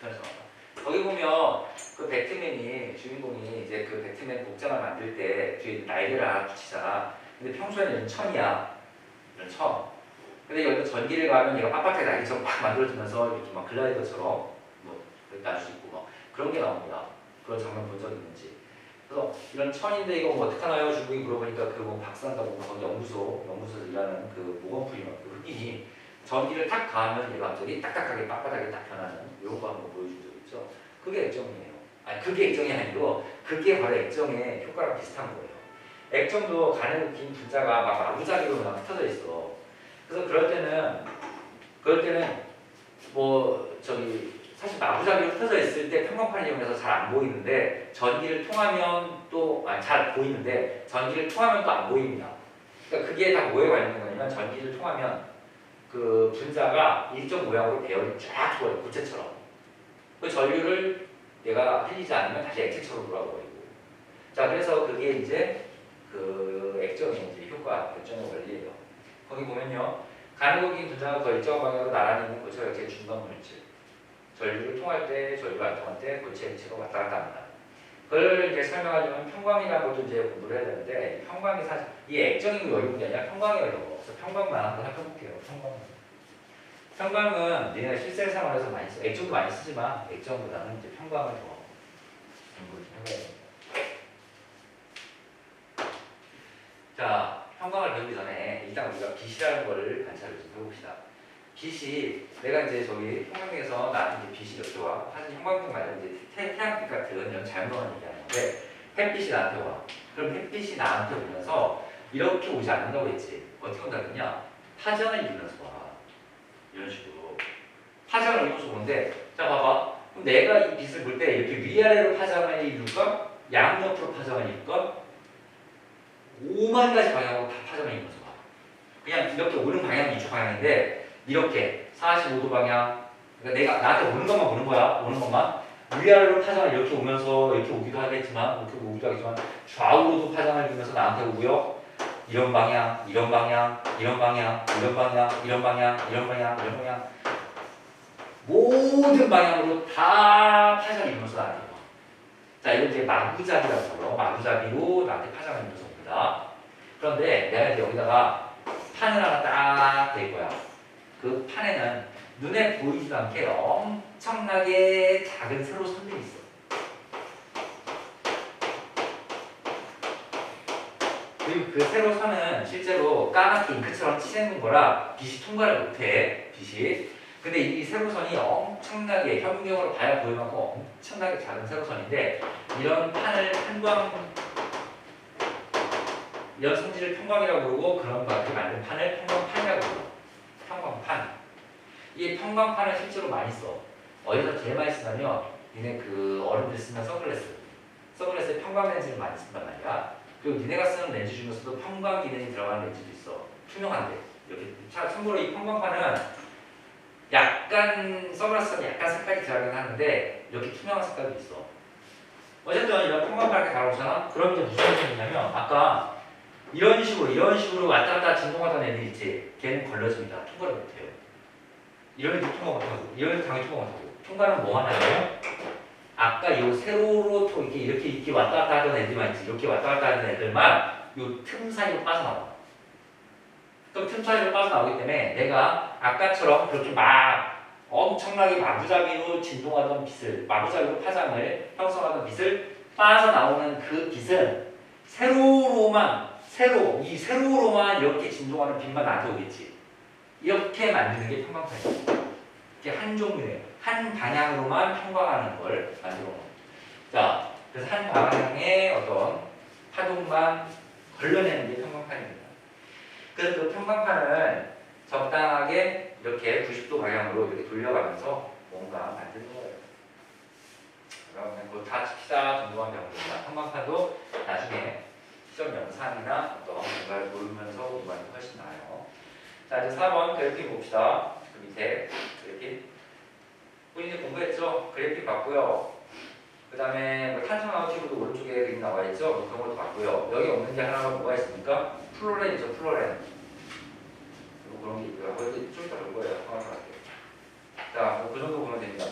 나왔다. 거기 보면 그 배트맨이 주인공이 이제 그 배트맨 복장을 만들 때 뒤에 날개를 하나 붙이잖아. 근데 평소에는 이런 천이야. 이런 천. 근데 여기서 전기를 가면 얘가 빳빳하게 날개처럼 막 만들어지면서 이렇게 막 글라이더처럼 뭐 날 수 있고 막 그런 게 나옵니다. 그런 장면 본 적 있는지. 그래서 이런 천인데 이거 뭐 어떡하나요? 주인공이 물어보니까 그 뭐 박사인가 뭐 거기 연구소에서 일하는 그 모건풀이 막 그 흑인이 전기를 딱 가하면 얘가 갑자기 딱딱하게 빳빳하게 딱 변하는 이런 거 한번 보여준 적 있죠. 그게 액정이에요. 아니 그게 액정이 아니고 그게 바로 액정의 효과랑 비슷한 거예요. 액정도 가늘고 긴 분자가 막 마구잡이로 막 흩어져 있어. 그래서 그럴 때는 뭐 사실 마구잡이로 흩어져 있을 때 평광판을 이용해서 잘 안 보이는데 전기를 통하면 또 잘 보이는데 전기를 통하면 또 안 보입니다. 그러니까 그게 다 뭐에 관련된 거냐면 전기를 통하면 그 분자가 일정 모양으로 배열이 쫙 들어요. 구체처럼. 그 전류를 내가 흘리지 않으면 다시 액체처럼 돌아버리고. 자, 그래서 그게 이제 그 액정의 이제 효과, 액정의 원리예요. 거기 보면요. 가늘고 긴 분자가 거의 일정 방향으로 나란히 있는 고체와 액체의 중간 물질. 전류를 통할 때, 전류가 안 통할 때 고체, 액체가 왔다 갔다 합니다. 그걸 이제 설명하려면 평광이라는 것도 이제 공부를 해야 되는데, 평광이 사실, 이 액정이 어려운 게 아니라 평광이 어려워. 그래서 평광만 한번 살펴볼게요. 평광은 니네가 실생활에서 많이 써. 액정도 많이 쓰지만, 액정보다는 이제 평광을 더 공부를 좀 해봐야 됩니다. 자, 평광을 배우기 전에 일단 우리가 빛이라는 거를 관찰을 좀 해봅시다. 빛이 내가 이제 저기 평광에서 나한테 빛이 이렇게 와. 사실 형광등 말고 이제 태양빛 같은 이런 잘못한 얘기하는 건데 햇빛이 나한테 와. 그럼 햇빛이 나한테 오면서 이렇게 오지 않는다고 했지. 어떻게 온다느냐? 파장을 이루면서 와. 이런 식으로 파장을 이루면서 오는데 자 봐봐. 그럼 내가 이 빛을 볼 때 이렇게 위아래로 파장을 이룰까? 양옆으로 파장을 이룰까? 5만 가지 방향으로 다 파장을 이루면서 와. 그냥 이렇게 오는 방향은 이쪽 방향인데 이렇게 45도 방향 그러니까 내가 나한테 오는 것만 보는 거야. 오는 것만 위아래로 파장을 이렇게 오면서 이렇게 오기도 하겠지만 이렇게 오기도 하겠지만 좌우로도 파장을 주면서 나한테 오고요. 이런 방향, 이런 방향, 이런 방향, 이런 방향, 이런 방향, 이런 방향, 이런 방향 모든 방향으로 다 파장을 이루면서 나한테 와. 자 이건 이제 마구잡이라고 불러. 마구잡이로 나한테 파장을 이루면서 옵니다. 그런데 내가 이제 여기다가 판을 하나 딱 댈 거야. 그 판에는 눈에 보이지도 않게 엄청나게 작은 세로 선들이 있어. 그리고 그 세로 선은 실제로 까맣게 잉크처럼 칠해놓은 거라 빛이 통과를 못해. 빛이. 근데 이 세로선이 엄청나게 현무경으로 봐야 보일 만큼 엄청나게 작은 세로선인데 이런 판을 이런 성질을 평광이라고 부르고 그런 것들이 만든 판을 평광판이라고 부르고 평광판. 이 평광판을 실제로 많이 써. 어디서 제일 많이 쓰냐면 니네 그 어른들 쓰는 선글라스에 평광 렌즈를 많이 쓴단 말이야. 그리고 니네가 쓰는 렌즈 중에서도 평광 기능이 들어가는 렌즈도 있어. 투명한데 이렇게. 참고로 이 평광판은 약간 선글라스는 약간 색깔이 들어가긴 하는데 이렇게 투명한 색깔도 있어. 어쨌든 이런 평광판을 이렇게 달아오잖아. 그럼 이제 무슨 일이냐면 아까 이런 식으로 왔다 갔다 진동하던 애들 있지. 걔는 걸러집니다. 통과를 못해요. 이런 애들 통과 못하고 이런 애들 당연히 통과 못하고. 통과는 뭐 하냐면 아까 이 세로로 이렇게 왔다 갔다 하던 애들만 있지. 이렇게 왔다 갔다 하는 애들만 이 틈 사이로 빠져나와. 그럼 틈 사이로 빠져나오기 때문에 내가 아까처럼 그렇게 막 엄청나게 마구잡이로 진동하던 빛을 마구잡이로 파장을 형성하던 빛을 빠져나오는 그 빛은 이 세로로만 이렇게 진동하는 빛만 나한테 오겠지. 이렇게 만드는 게 평광판이에요. 이게 한 종류의 한 방향으로만 평광하는 걸 만들어 놓은. 자, 그래서 한 방향의 어떤 파동만 걸러내는 게 평광판입니다. 그래서 그 평광판을 적당하게 이렇게 90도 방향으로 이렇게 돌려가면서 뭔가 만드는 거예요. 그러면 그거 다 칩시다 정도만 배우는 겁니다. 평광판도 나중에 시험 영상이나 어떤 뭔가를 보면서 공부하는 게 훨씬 나아요. 자, 이제 4번 그래픽 봅시다. 밑에 그래픽. 본인이 공부했죠? 그래픽 봤고요. 그 다음에 뭐 탄소 나노티브도 오른쪽에 그림 나와 있죠? 뭐 그런 것도 봤고요. 여기 없는 게 하나가 뭐가 있습니까? 플로렌이죠, 플로렌. 그리고 그런 게 있고요. 거기 좀 이따 볼 거예요. 정확하게. 자, 그 정도 보면 됩니다.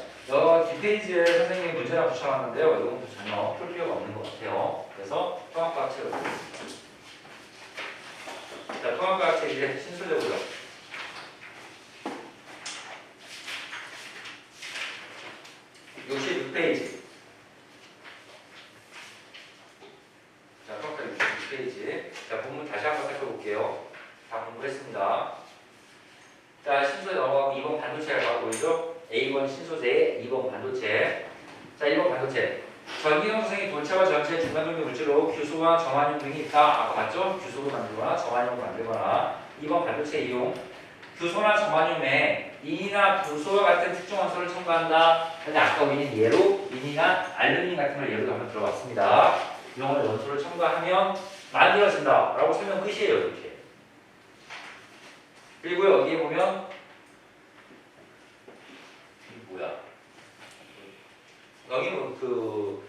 뒷페이지에 선생님이 문제나 붙여놨는데요. 이건 전혀 풀 필요가 없는 것 같아요. 그래서 통합과학 책을 자, 통합과학 책 이제 신설적으로 66페이지. 자, 통합과학 66페이지. 자, 본문 다시 한번 살펴볼게요. 다 공부했습니다. 자, 신소재 넘어가고 2번 반도체가 바로 보이죠? A번 신소재, 2번 반도체. 자, 1번 반도체. 전기형 성이 돌체와 전체 중간 종류 물질로 규소와 정환용 등이 있다. 아까 봤죠? 규소로 만들거나 정환용으로 만들거나. 2번 반도체 이용. 규소나 정환용에 인이나 부소와 같은 특정 원소를 첨가한다. 근데 아까 우리는 예로 인이나 알루미늄 같은 걸 예로 한번 들어봤습니다. 이런 걸 원소를 첨가하면 만들어진다. 라고 설명 끝이에요. 이렇게. 그리고 여기에 보면 이게 뭐야? 여기는 그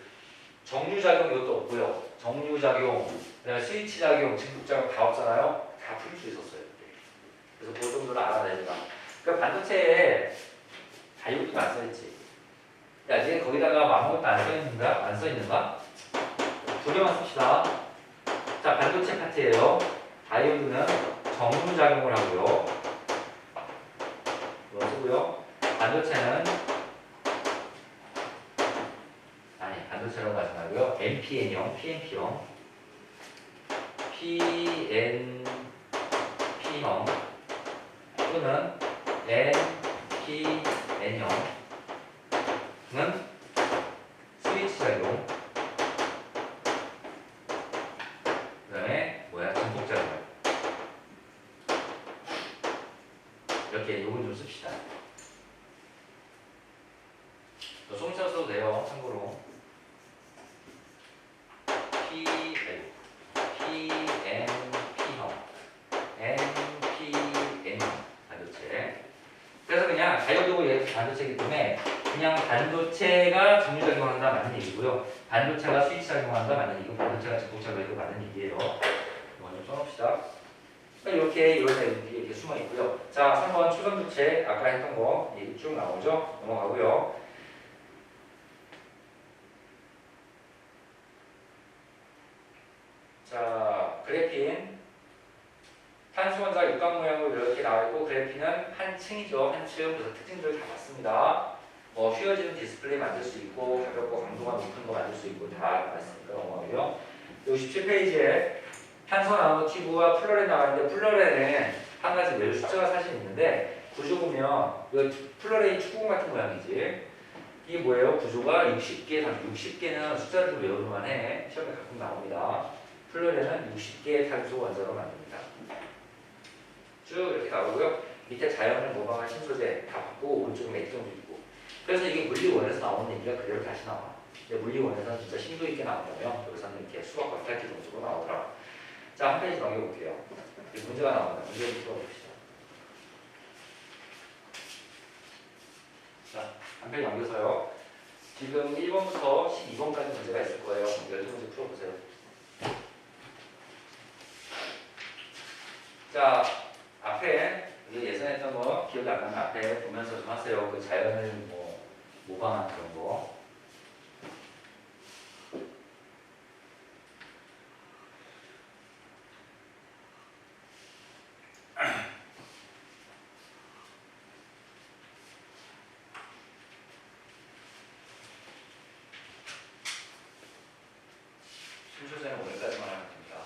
정류작용 이것도 없고요. 정류작용, 그다음에 스위치작용, 증폭작용 다 없잖아요. 다 풀 수 있었어요. 그래서 그 정도를 알아내자. 그러니까 반도체에 다이오드가 안 써있지. 야, 이제 거기다가 아무것도 안 써있는가? 안 써있는가? 두 개만 씁시다. 자, 반도체 파트예요. 다이오드는 정류작용을 하고요. 이거 쓰고요. 반도체는 반도체라고 하지 말고요. NPN형, PNP형, PNP형 또는 NPN형은 스위치 작용, 그 다음에 뭐야? 증폭 작용. 이렇게 요걸 좀 씁시다. 송 써도 돼요. 참고로. NPN형 반도체. 그래서 그냥 다이오드고 얘 반도체이기 때문에 그냥 반도체가 정류작용한다 맞는 얘기고요. 반도체가 스위치 작용한다 맞는 얘기고 반도체가 증폭작용해도 맞는 얘기예요. 이거 좀 써놓읍시다. 이렇게 이런 애들이 이렇게 숨어 있고요. 자, 3번 초전도체 아까 했던 거 쭉 나오죠. 넘어가고요. 자, 그래핀 탄소 원자 육각 모양으로 이렇게 나와 있고 그래핀은 한 층이죠. 한 층. 그래서 특징들 다 봤습니다. 뭐 휘어지는 디스플레이 만들 수 있고 가볍고 강도가 높은 거 만들 수 있고 다 봤으니까 넘어가고요. 67페이지에 탄소 나노튜브와 플로렌 나와 있는데 플로렌은 한 가지 외우 숫자가 사실 있는데 구조 보면 이거 플로렌이 축구공 같은 모양이지. 이게 뭐예요? 구조가 60개, 60개는 숫자를 좀 외우기만 해. 시험에 가끔 나옵니다. 플로렌은 60개의 탄소 원자로 만듭니다. 쭉 이렇게 나오고요. 밑에 자연을 모방한 신소재 다 받고 오른쪽에 맥정도 있고. 그래서 이게 물리원에서 나오는 얘기가 그대로 다시 나와. 근데 물리원에서는 진짜 심도 있게 나온다면 여기서는 이렇게 수학 겉핥기 정도로 나오더라. 자, 한 페이지 넘겨볼게요. 문제가 나옵니다. 문제를 풀어봅시다. 자, 한 페이지 넘겨서요. 지금 1번부터 12번까지 문제가 있을 거예요. 12문제 풀어보세요. 자, 앞에 예전에 했던 거 기억이 안 나면 앞에 보면서 좀 하세요. 그 자연을 뭐 모방한 그런 거. 순서제는 오늘까지만 하면 됩니다.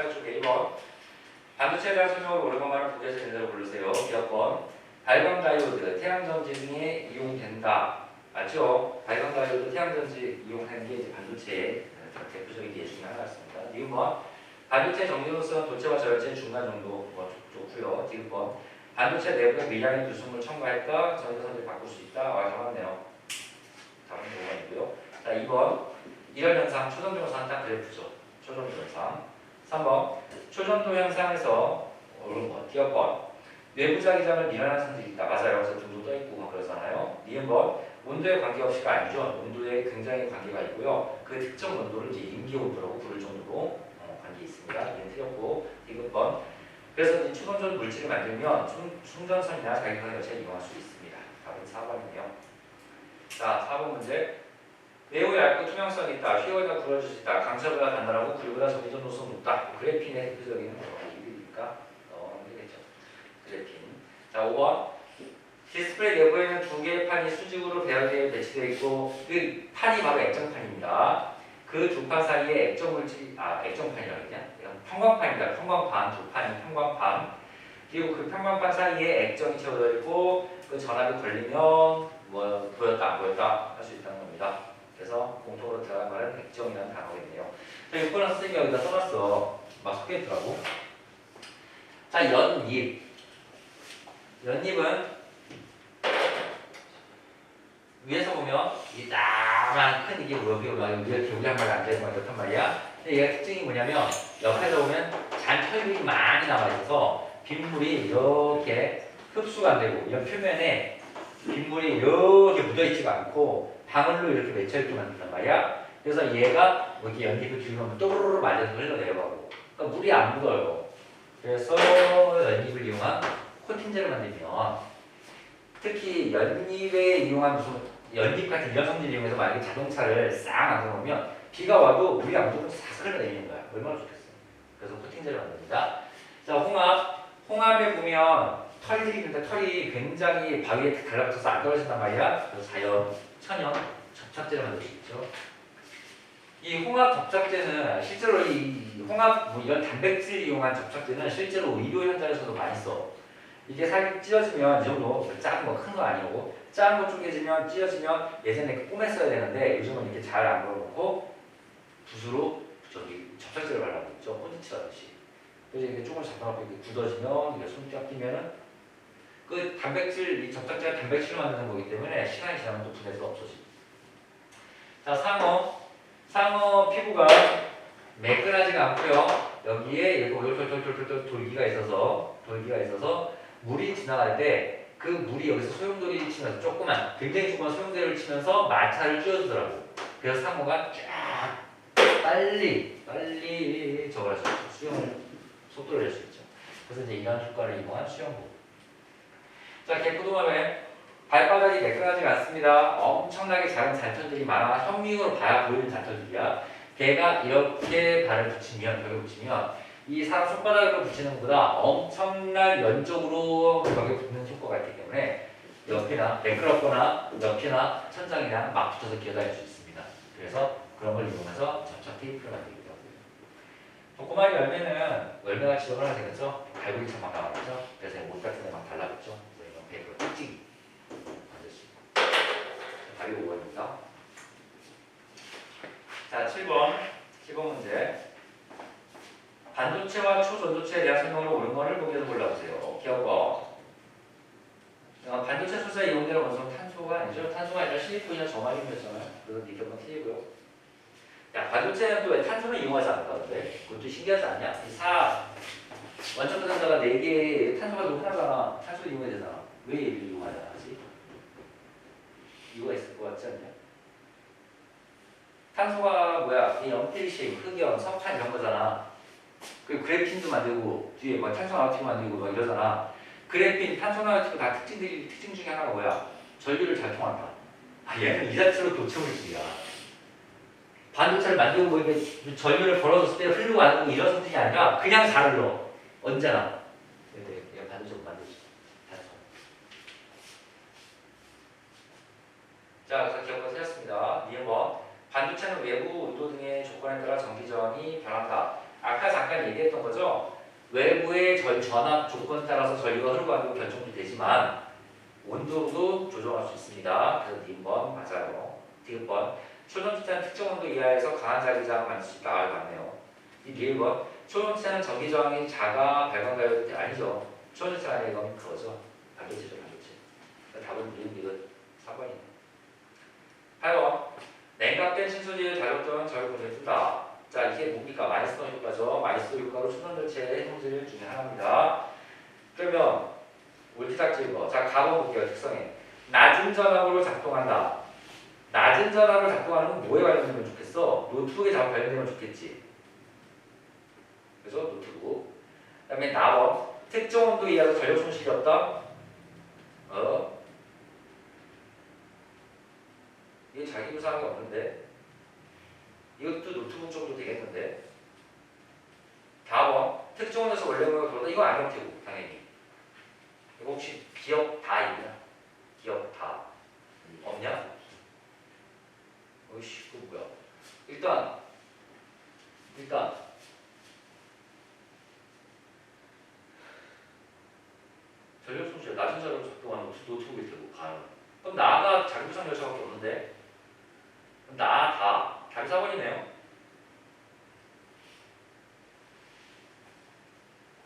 68쪽에 1번 반도체에 대한 설명을 오랜만에 말은 보기에서 있는 대로 고르세요. 2번 발광 다이오드, 태양전지 등에 이용된다. 맞죠? 발광 다이오드, 태양전지 이용하는 게 이제 반도체의 대표적인 예 중에 하나였습니다. 2번 반도체 정제로서는 도체와 저열체의 중간 정도 좋고요. 2번 반도체 내부에 미량의 불순물 첨가했다. 전기선을 바꿀 수 있다. 정확네요. 답은 5번이고요. 자, 2번 이런 현상 초전도 현상 딱 그래프죠. 초전도 현상. 3번 초전도 현상에서 기억번 외부자 기장을 미란한 성질이 있다. 맞아요. 그래서 둥둥 떠있고 막 그러잖아요. 2번 온도에 관계없이가 아니죠. 온도에 굉장히 관계가 있고요. 그 특정 온도를 이제 임기 온도라고 부를 정도로 관계 있습니다. 이는 틀렸고 2번 그래서 이 초전전 물질을 만들면 충전선이나 자기선 여체를 이용할 수 있습니다. 답은 4번이네요. 자, 4번 문제. 매우 얇고 투명성이 있다. 휘어가 구워질 수 있다. 강철보다 단단하고 구리보다 전기전 노선이 높다. 그래핀의 대표적인 이유니까 되겠죠. 그래핀. 자, 5번. 디스플레이 내부에는 두 개의 판이 수직으로 배열되어 배치되어 있고 그 판이 바로 액정판입니다. 그 두 판 사이에 액정물질, 액정판이라고 했냐? 평광판입니다. 평광판, 두 판이 평광판. 그리고 그 평광판 사이에 액정이 채워져 있고 그 전압이 걸리면 뭐 보였다 안 보였다 할 수 있다는 겁니다. 그래서 공통으로 들어간 말은 액정이라는 단어겠네요. 자, 6번은 선생님이 여기다 써놨어. 막 섞여있더라고. 자, 연잎. 연잎은 위에서 보면 이 나만 큰 이게 뭐야? 이렇게 여기 한 마리 앉아있는 거 이렇단 말이야. 근데 얘가 특징이 뭐냐면 옆에서 보면 잔털들이 많이 남아있어서 빗물이 이렇게 흡수가 안 되고 이런 표면에 빗물이 이렇게 묻어있지가 않고 방울로 이렇게 맺혀있게 만든단 말이야. 그래서 얘가 뭐 이렇게 연잎을 들이면 또르르 말려서 흘러내려가고 그러니까 물이 안 묻어요. 그래서 연잎을 이용한 코팅제를 만들면 특히 연잎에 이용한 무슨 연잎 같은 이런 성질을 이용해서 만약에 자동차를 싹 만들어 놓으면 비가 와도 물이 안 묻으면 싹 흘러내리는 거야. 얼마나 좋겠어. 그래서 코팅제를 만듭니다. 자, 홍합에 보면 털들이 있는데 털이 굉장히 바위에 달라붙어서 안 떨어진단 말이야. 그래서 천연 접착제를 만들 수 있죠. 이 홍합 접착제는 실제로 이 홍합 뭐 이런 단백질 이용한 접착제는 실제로 의료 현장에서도 많이 써. 이게 살이 찢어지면 이 정도 작은 거 큰 거 아니고 작은 거 쪼개지면 찢어지면 예전에 꼬맸어야 되는데 요즘은 이렇게 잘 안 걸어놓고 붓으로 저기 접착제를 발라고 있죠. 콘티치 하듯이. 그래서 이게 조금 잡아놓고 이렇게 굳어지면 이게 손톱 끼면은 그 단백질 이 접착제가 단백질을 만드는 거기 때문에 시간이 지나면 또 분해서 없어지고. 자, 상어 피부가 매끈하지가 않고요. 여기에 이렇게 돌기가 있어서 물이 지나갈 때 그 물이 여기서 소용돌이를 치면서 굉장히 조그만 소용돌이를 치면서 마찰을 쥐어주더라고. 그래서 상어가 쫙 빨리 저걸 할 수 있죠. 수영을 속도를 낼 수 있죠. 그래서 이제 이런 효과를 이용한 수영복. 자, 개포동합에 발바닥이 매끈하지 않습니다. 엄청나게 작은 잔털들이 많아 현미경으로 봐야 보이는 잔털들이야. 걔가 이렇게 발을 붙이면, 벽에 붙이면 이 사람 손바닥으로 붙이는 것보다 엄청난 연적으로 벽에 붙는 효과가 있기 때문에 옆이나 매끄럽거나 옆이나 천장이나 막 붙어서 기어다닐 수 있습니다. 그래서 그런 걸 이용해서 접착 테이프를 만들기도 하고요. 도꼬마리 열매가 지도를 하나 되겠죠? 갈고리처럼 막 나와있죠? 그래서 못 같은 데 막 달라붙죠? 그래서 이런 페이퍼를 찍찍이 만들 수 있고. 답이 5번입니다. 자, 7번 문제. 반도체와 초전도체에 대한 설명을 옳은 거를 보기에서 골라보세요. 기억어. 반도체 소재에 이용되는 원소는 탄소가 아니죠. 탄소가 아니라 실리콘이나 저마늄이었잖아요. 그래서 니켈은 틀리고요. 야, 반도체는 또 왜 탄소를 이용하지 않을까? 근데 그것도 신기하지 않냐? 원천 분자가 4개, 탄소가 너무 흔하잖아. 탄소를 이용해야 되잖아. 왜 얘를 이용하지 않지? 이유가 있을 것 같지 않냐? 탄소가 뭐야? 이 연필식, 흑연, 석탄 이런 거잖아. 그리고 그래핀도 만들고 뒤에 막 탄소 나노티브 만들고 막 이러잖아. 그래핀, 탄소 나노티브 다 특징 중에 하나가 뭐야? 전류를 잘 통한다. 얘는 이 자체로 도체물질이야. 반도체를 만들고 뭐 이게 전류를 걸어줬을 때 흐르고 안 이런 성질이 아니라 그냥 잘 흘러. 언제나. 얘가 반도체로 만들지. 탄소. 자, 그래서 기억과 틀렸습니다. 2번. 반도체는 외부 온도 등의 조건에 따라 전기 저항이 변한다. 아까 잠깐 얘기했던 거죠. 외부의 전압 조건 따라서 전류가 흐르고 안 흐르고 결정이 되지만 온도도 조정할 수 있습니다. 그래서 D번 맞아요. D번 초전지차는 특정 온도 이하에서 강한 자기장을 만들 수 있다. 아, 맞네요. 이 D번 초전지차는 전기 저항이 작아 발광가요 아니죠. 초전지차 안에 이건 그거죠. 반도체죠, 반도체. 그러니까 답은 이건 4번이네. 8번 냉각된 신소지의 자력도는 저를 보내준다. 자, 이게 뭡니까? 마이스터 효과죠. 마이스터 효과로 초전도체의 형질 중에 하나입니다. 그러면 올티닥질 거. 자, 가봐볼게요. 특성에 낮은 전압으로 작동한다. 낮은 전압으로 작동하는 건 뭐에 관련되면 좋겠어? 노트북에 잘 관련되면 좋겠지. 그래서 노트북. 그 다음에 나번 특정 온도 이하로 전력 손실이 없다. 이게 자기 부상이 없는데 이것도 노트북 쪽으로 되겠는데. 다번 특정 온도에서 원래모가 돌아다. 이거 안경 테고 당연히. 이거 혹시 기억 다 있냐? 기억 다 없냐? 어이씨, 그거 뭐야? 일단 전력 손실 낮은 전압으로 작동하는 노트북일 테고 가는. 그럼 나가 자기 부상 열차밖에 없는데. 그럼 다 답이 4번이네요.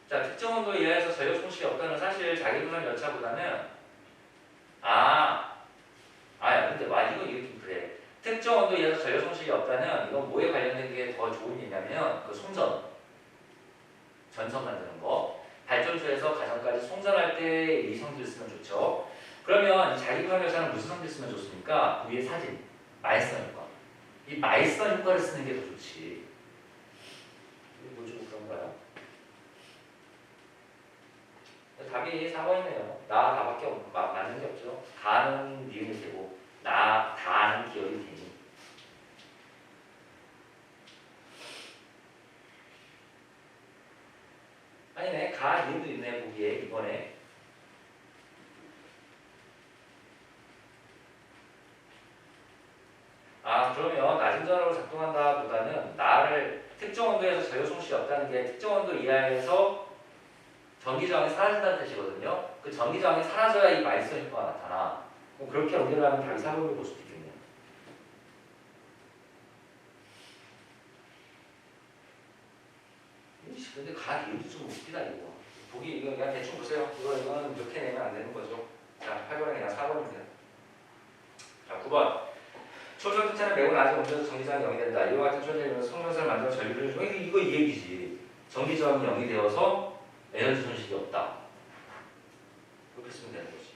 자, 특정 온도 이하에서 전력 손실이 없다는 사실 자기 부상 열차보다는 근데 이거 좀 그래. 특정 온도 이하에서 전력 손실이 없다는 이건 뭐에 관련된 게 더 좋은 얘기냐면 그 전선 만드는 거. 발전소에서 가정까지 송전할 때 이 성질 쓰면 좋죠. 그러면 자기 부상 열차는 무슨 성질 쓰면 좋습니까? 위에 사진 마이스턴 효과. 이 마이스턴 효과를 쓰는 게 더 좋지. 이게 뭐 좀 그런가요? 답이 4번이네요. 나 다밖에 맞는 게 없죠. 다는 니은이 되고 다는 기억이 되니. 아니네. 니은도 있네. 보기에 이번에. 그러면 낮은 전압으로 작동한다 보다는 나를 특정 온도에서 전력 손실이 없다는 게 특정 온도 이하에서 전기 저항이 사라진다는 뜻이거든요. 그 전기 저항이 사라져야 이 마이스턴 효과가 나타나. 그럼 그렇게 연결하면 답이 4번으로 볼 수도 있겠네요. 근데 이것도 좀 웃기다 이거. 보기 이거 그냥 대충 보세요. 이거는 이렇게 내면 안 되는 거죠. 자, 8번은 그냥 4번입니다. 자, 9번. 초전도체는 매우 낮은 온도에서 전기저항이 0이 된다. 이와 같은 초전도체는 성면선을 만들어 전류를 이거 이 얘기지. 전기저항이 0이 되어서 에너지 손실이 없다. 그렇게 쓰면 되는 거지.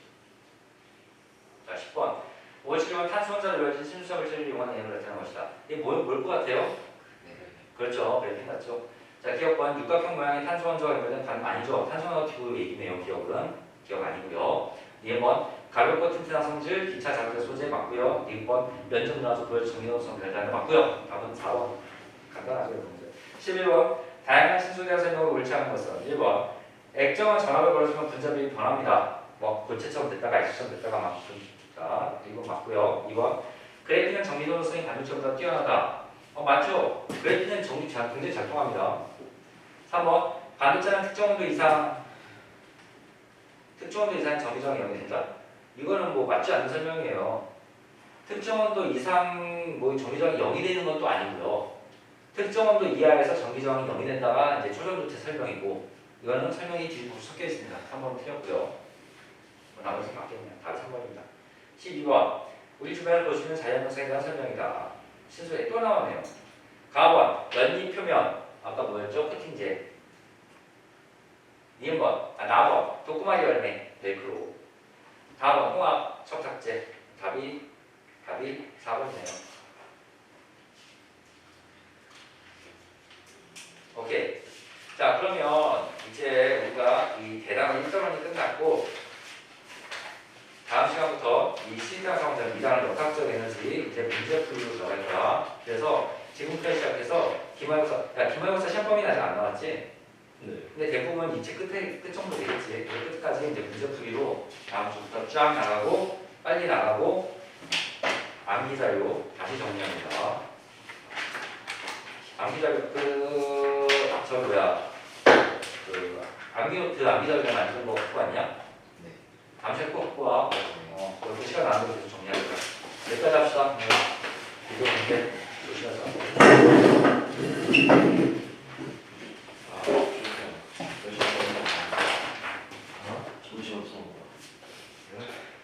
자, 10번. 오버치기면 탄소원자로 이루어진 신수성을 처리를 이용하는 예를 나타낸 것이다. 이게 뭘 것 같아요? 그렇죠. 그래픽 같죠. 자, 기억번. 육각형 모양의 탄소원자가 연결된 아니죠. 탄소원자 얘기네요. 기억 아니고요. 2번. 가볍고 튼튼한 성질, 기차 자극 소재 맞고요. 6번. 면적 나와서 보여줄 정리노성 별다른 맞고요. 답은 4번. 간단하죠. 문제. 11번. 다양한 신소에 대한 설명을 옳지 않은 것은 1번. 액정은 전압을 걸어주면 분자비율이 변합니다. 고체처럼 됐다가 액체처럼 됐다가 막 자, 1번 맞고요. 2번. 그래피는 전기전도성이 반도체보다 뛰어나다. 맞죠? 그래피는 굉장히 잘 통합니다. 3번. 반도체는 특정 온도 이상 전기저항이 0이 된다. 이거는 맞지 않는 설명이에요. 특정 온도 이상 전기저항이 0이 되는 것도 아니고요. 특정 온도 이하에서 전기저항이 0이 된다가 이제 초전도체 설명이고, 이거는 설명이 뒤집어 섞여 있습니다. 3번 틀렸고요. 나머지 맞겠네요. 답이 3번입니다. 12번. 우리 주변을 보시는 자연현상에 대한 설명이다. 신소에 또 나오네요. 가번. 연기 표면. 아까 뭐였죠? 코팅제. 2번. 나번. 도꾸마리 열매. 벨크로. 다번. 홍합. 첨삭제. 답이 4번이네요. 오케이. 자, 그러면 이제 우리가 이 대담은 1단원이 끝났고, 다음 시간부터 이 신장성전 2단원 역학적 에너지 이제 문제풀이로 들어갈 거야. 그래서 지금부터 시작해서 기말고사 시험 범위는 아직 안 나왔지? 네. 근데 대부분 이 책 끝 정도 되겠지. 그 끝까지 이제 문제풀이로 다음 주부터 쫙 나가고, 빨리 나가고, 암기자료 다시 정리합니다. 암기자료 저 뭐야 그 암기자료를 만드는 거 갖고 왔냐? 네. 다음 시간에 꼭 갖고 와. 그리고 시간 나는 거 계속 정리할 거야. 여기까지 합시다. 이거 볼게. 조심해서.